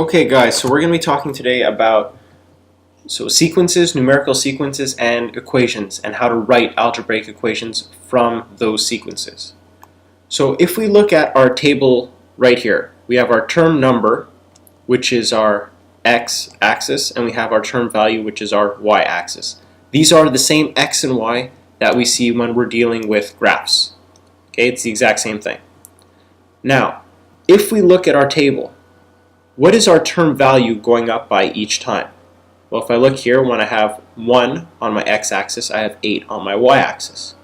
Okay guys, so we're going to be talking today about sequences, numerical sequences, and equations, and how to write algebraic equations from those sequences. So if we look at our table right here, we have our term number, which is our x-axis, and we have our term value, which is our y-axis. These are the same x and y that we see when we're dealing with graphs. Okay, it's the exact same thing. Now, if we look at our table, what is our term value going up by each time? Well, if I look here, when I have 1 on my x-axis, I have 8 on my y-axis.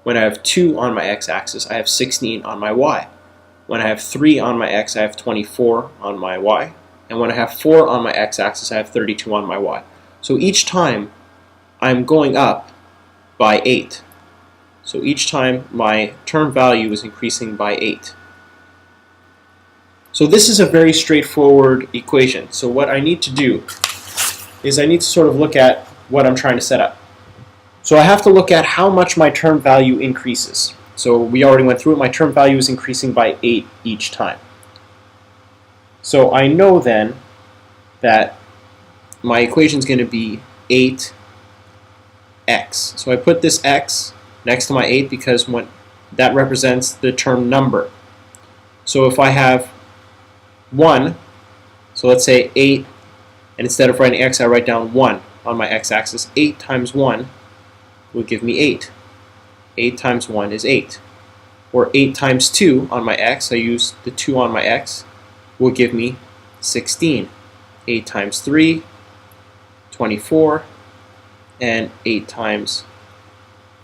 When I have 2 on my x-axis, I have 16 on my y. When I have 3 on my x, I have 24 on my y. And when I have 4 on my x-axis, I have 32 on my y. So each time, I'm going up by 8. So each time, my term value is increasing by 8. So this is a very straightforward equation. So what I need to do is I need to sort of look at what I'm trying to set up. So I have to look at how much my term value increases. So we already went through it. My term value is increasing by 8 each time. So I know then that my equation is going to be 8x. So I put this x next to my 8 because that represents the term number. So if I have 1, so let's say 8, and instead of writing x, I write down 1 on my x-axis. 8 times 1 will give me 8. 8 times 1 is 8. Or 8 times 2 on my x, I use the 2 on my x, will give me 16. 8 times 3, 24, and 8 times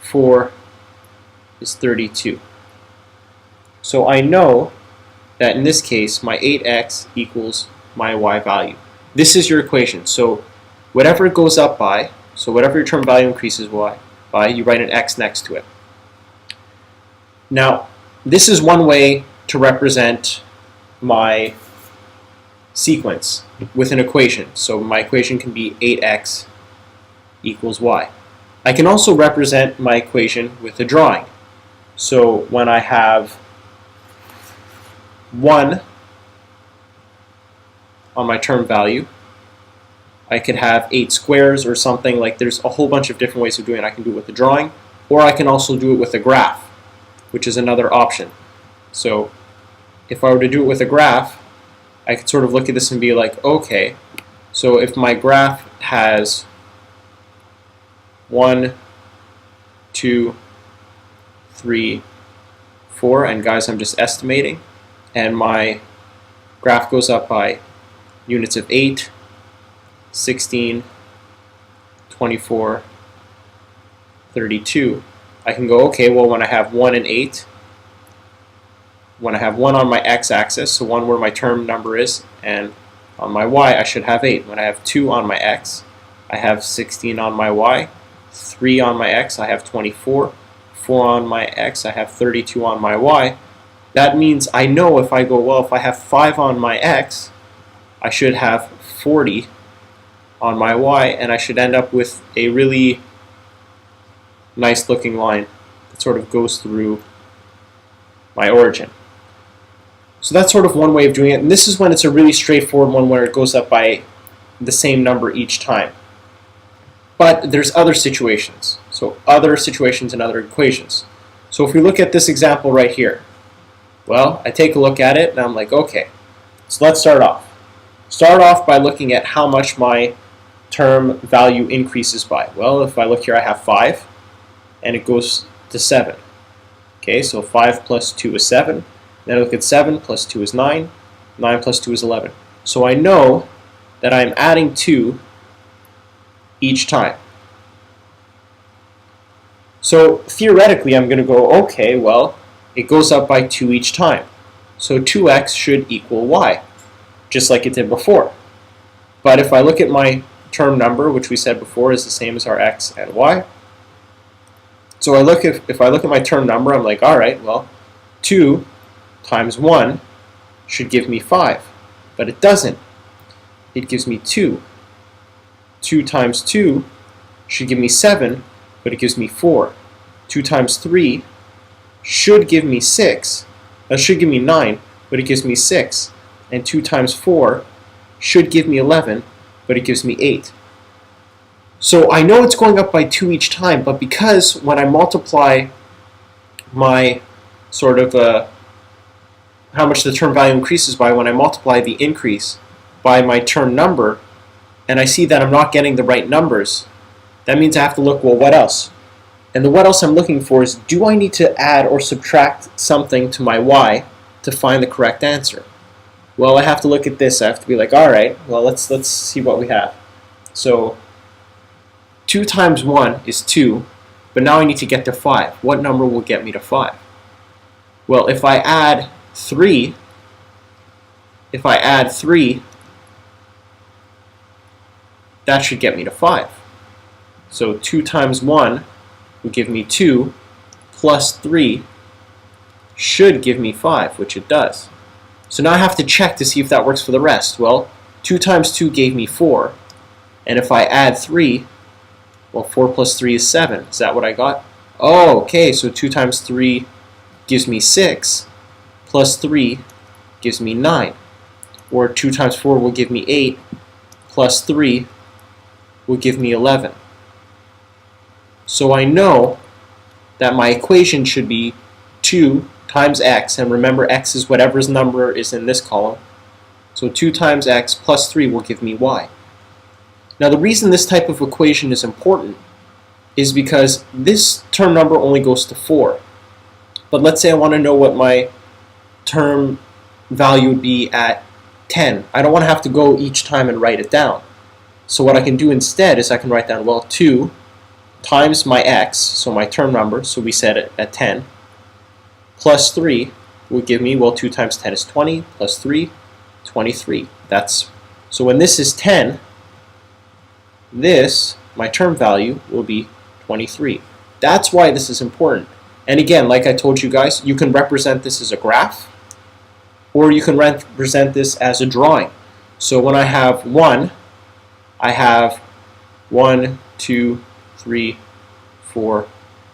4 is 32. So I know that in this case, my 8x equals my y value. This is your equation. So whatever it goes up by, so whatever your term value increases by, you write an x next to it. Now, this is one way to represent my sequence with an equation. So my equation can be 8x equals y. I can also represent my equation with a drawing. So when I have 1 on my term value, I could have 8 squares or something. Like, there's a whole bunch of different ways of doing it. I can do it with a drawing, or I can also do it with a graph, which is another option. So if I were to do it with a graph, I could sort of look at this and be like, okay, so if my graph has 1, 2, 3, 4, and guys, I'm just estimating, and my graph goes up by units of 8, 16, 24, 32. I can go, okay, well, when I have 1 and 8, when I have 1 on my x-axis, so 1 where my term number is, and on my y, I should have 8. When I have 2 on my x, I have 16 on my y, 3 on my x, I have 24, 4 on my x, I have 32 on my y. That means I know if I go, well, if I have 5 on my x, I should have 40 on my y, and I should end up with a really nice looking line that sort of goes through my origin. So that's sort of one way of doing it, and this is when it's a really straightforward one where it goes up by the same number each time. But there's other situations, so other situations and other equations. So if we look at this example right here, well, I take a look at it and I'm like, okay, so let's start off. Start off by looking at how much my term value increases by. Well, if I look here, I have 5, and it goes to 7. Okay, so 5 plus 2 is 7. Then I look at 7 plus 2 is 9. 9 plus 2 is 11. So I know that I'm adding 2 each time. So theoretically, I'm going to go, okay, well, it goes up by 2 each time. So 2x should equal y, just like it did before. But if I look at my term number, which we said before is the same as our x and y, so if I look at my term number, I'm like, all right, well, 2 times 1 should give me 5. But it doesn't. It gives me 2. 2 times 2 should give me 7, but it gives me 4. 2 times 3 should give me 6. Should give me 9, but it gives me 6. And 2 times 4 should give me 11, but it gives me 8. So I know it's going up by 2 each time, but because when I multiply my sort of how much the term value increases by, when I multiply the increase by my term number, and I see that I'm not getting the right numbers, that means I have to look, well, what else? And the what else I'm looking for is, do I need to add or subtract something to my y to find the correct answer? Well, I have to look at this. I have to be like, all right, well, let's see what we have. So 2 times 1 is 2, but now I need to get to 5. What number will get me to 5? Well, if I add 3, that should get me to 5. So 2 times 1 will give me 2, plus 3 should give me 5, which it does. So now I have to check to see if that works for the rest. Well, 2 times 2 gave me 4, and if I add 3, well, 4 plus 3 is 7. Is that what I got? Oh, okay, so 2 times 3 gives me 6, plus 3 gives me 9. Or 2 times 4 will give me 8, plus 3 will give me 11. So I know that my equation should be 2 times x, and remember x is whatever's number is in this column. So 2 times x plus 3 will give me y. Now the reason this type of equation is important is because this term number only goes to 4. But let's say I want to know what my term value would be at 10. I don't want to have to go each time and write it down. So what I can do instead is I can write down, well, 2 times my x, so my term number, so we set it at 10, plus 3 would give me, well, 2 times 10 is 20, plus 3, 23. So when this is 10, my term value, will be 23. That's why this is important. And again, like I told you guys, you can represent this as a graph, or you can represent this as a drawing. So when I have 1, I have 1, 2, 3, 4,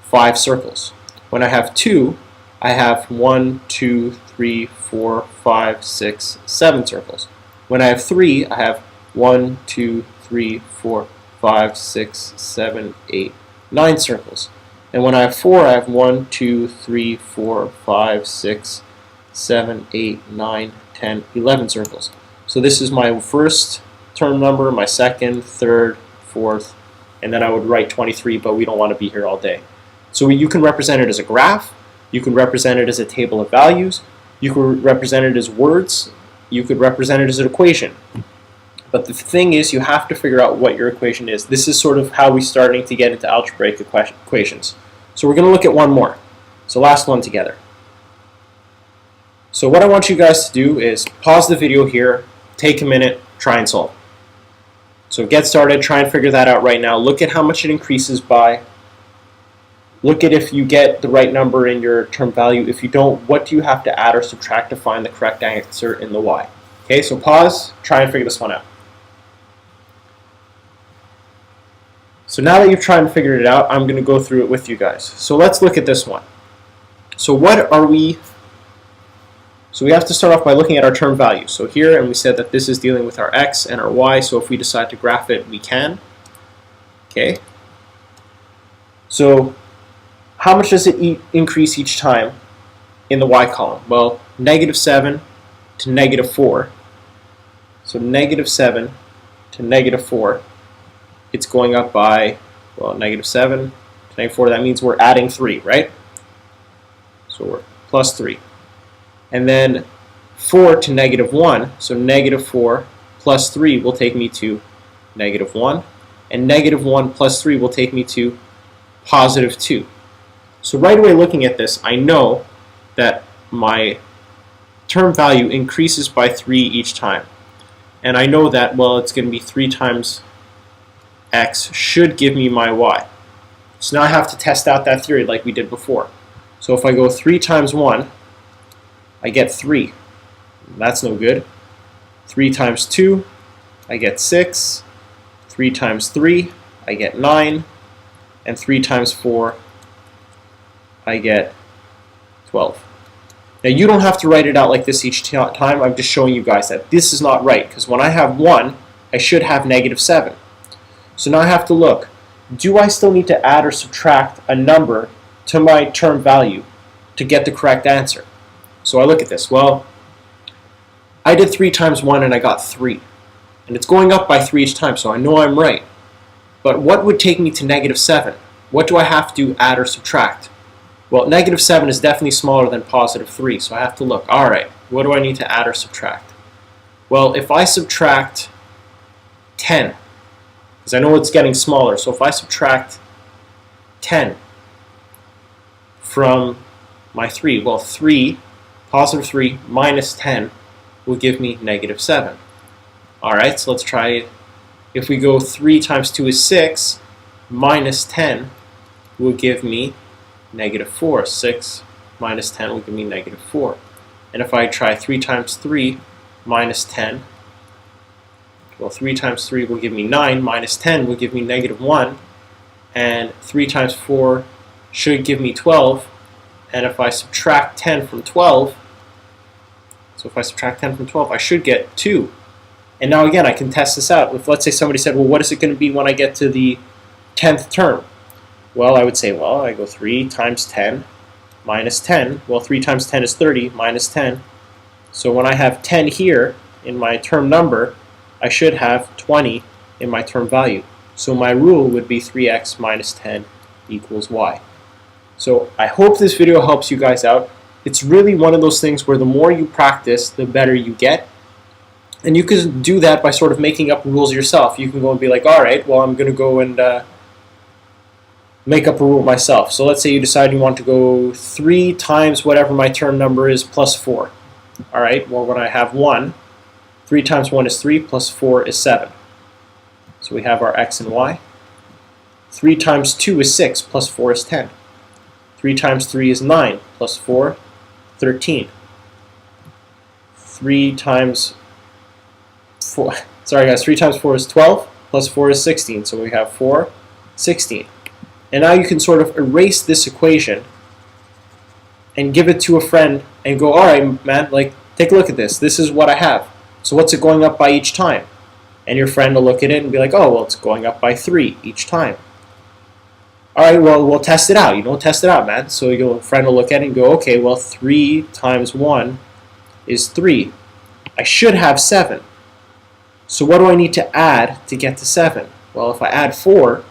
5 circles. When I have 2, I have 1, 2, 3, 4, 5, 6, 7 circles. When I have 3, I have 1, 2, 3, 4, 5, 6, 7, 8, 9 circles. And when I have 4, I have 1, 2, 3, 4, 5, 6, 7, 8, 9, 10, 11 circles. So this is my first term number, my second, third, fourth, and then I would write 23, but we don't want to be here all day. So you can represent it as a graph, you can represent it as a table of values, you can represent it as words, you could represent it as an equation. But the thing is, you have to figure out what your equation is. This is sort of how we're starting to get into algebraic equations. So we're going to look at one more. So last one together. So what I want you guys to do is pause the video here, take a minute, try and solve. So get started, try and figure that out right now. Look at how much it increases by. Look at if you get the right number in your term value. If you don't, what do you have to add or subtract to find the correct answer in the y? Okay, so pause, try and figure this one out. So now that you've tried and figured it out, I'm going to go through it with you guys. So let's look at this one. So we have to start off by looking at our term value. So here, and we said that this is dealing with our x and our y, so if we decide to graph it, we can. Okay. So how much does it increase each time in the y column? Well, -7 to -4. So -7 to -4. It's going up by, well, -7 to -4. That means we're adding 3, right? So we're plus 3. And then 4 to -1, so -4 plus 3 will take me to -1. And -1 plus 3 will take me to +2. So right away looking at this, I know that my term value increases by 3 each time. And I know that, well, it's going to be 3 times x should give me my y. So now I have to test out that theory like we did before. So if I go 3 times 1, I get 3. That's no good. 3 times 2, I get 6. 3 times 3, I get 9. And 3 times 4, I get 12. Now you don't have to write it out like this each time. I'm just showing you guys that this is not right, because when I have 1, I should have -7. So now I have to look. Do I still need to add or subtract a number to my term value to get the correct answer? So I look at this. Well, I did 3 times 1 and I got 3. And it's going up by 3 each time, so I know I'm right. But what would take me to -7? What do I have to add or subtract? Well, -7 is definitely smaller than +3, so I have to look. Alright, what do I need to add or subtract? Well, if I subtract 10, because I know it's getting smaller, so if I subtract 10 from my 3, well, +3 minus 10 will give me -7. Alright, so let's try it. If we go 3 times 2 is 6, minus 10 will give me -4. 6 minus 10 will give me -4. And if I try 3 times 3 minus 10, well, 3 times 3 will give me 9, minus 10 will give me -1, and 3 times 4 should give me 12, and if I subtract 10 from 12, so if I subtract 10 from 12, I should get 2. And now again, I can test this out. If, let's say, somebody said, well, what is it going to be when I get to the 10th term? Well, I would say, well, I go 3 times 10 minus 10. Well, 3 times 10 is 30 minus 10. So when I have 10 here in my term number, I should have 20 in my term value. So my rule would be 3x minus 10 equals y. So I hope this video helps you guys out. It's really one of those things where the more you practice, the better you get. And you can do that by sort of making up rules yourself. You can go and be like, all right, well, I'm going to go and make up a rule myself. So let's say you decide you want to go 3 times whatever my term number is plus 4. All right, well, when I have 1, 3 times 1 is 3 plus 4 is 7. So we have our x and y. 3 times 2 is 6 plus 4 is 10. 3 times 3 is 9 plus 4, 13. 3 times 4, sorry guys, 3 times 4 is 12, plus 4 is 16, so we have 4, 16. And now you can sort of erase this equation and give it to a friend and go, alright man, like, take a look at this, this is what I have. So what's it going up by each time? And your friend will look at it and be like, oh, well, it's going up by 3 each time. Alright, well, we'll test it out. You don't test it out, man. So your friend will look at it and go, okay, well, 3 times 1 is 3. I should have 7. So what do I need to add to get to 7? Well, if I add 4,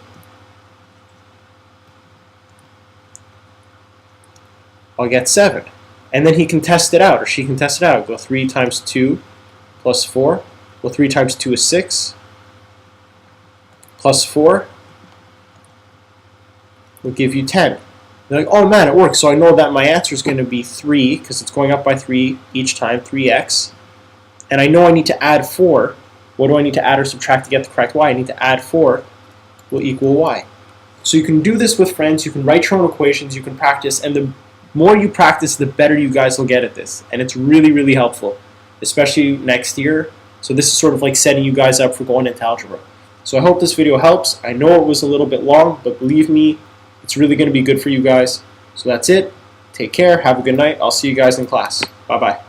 I'll get 7. And then he can test it out, or she can test it out. Go 3 times 2 plus 4. Well, 3 times 2 is 6. Plus 4 will give you 10. You're like, oh man, it works. So I know that my answer is going to be 3, because it's going up by 3 each time, 3x. And I know I need to add 4. What do I need to add or subtract to get the correct y? I need to add 4 will equal y. So you can do this with friends, you can write your own equations, you can practice, and the more you practice, the better you guys will get at this. And it's really, really helpful, especially next year. So this is sort of like setting you guys up for going into algebra. So I hope this video helps. I know it was a little bit long, but believe me, it's really going to be good for you guys. So that's it. Take care. Have a good night. I'll see you guys in class. Bye-bye.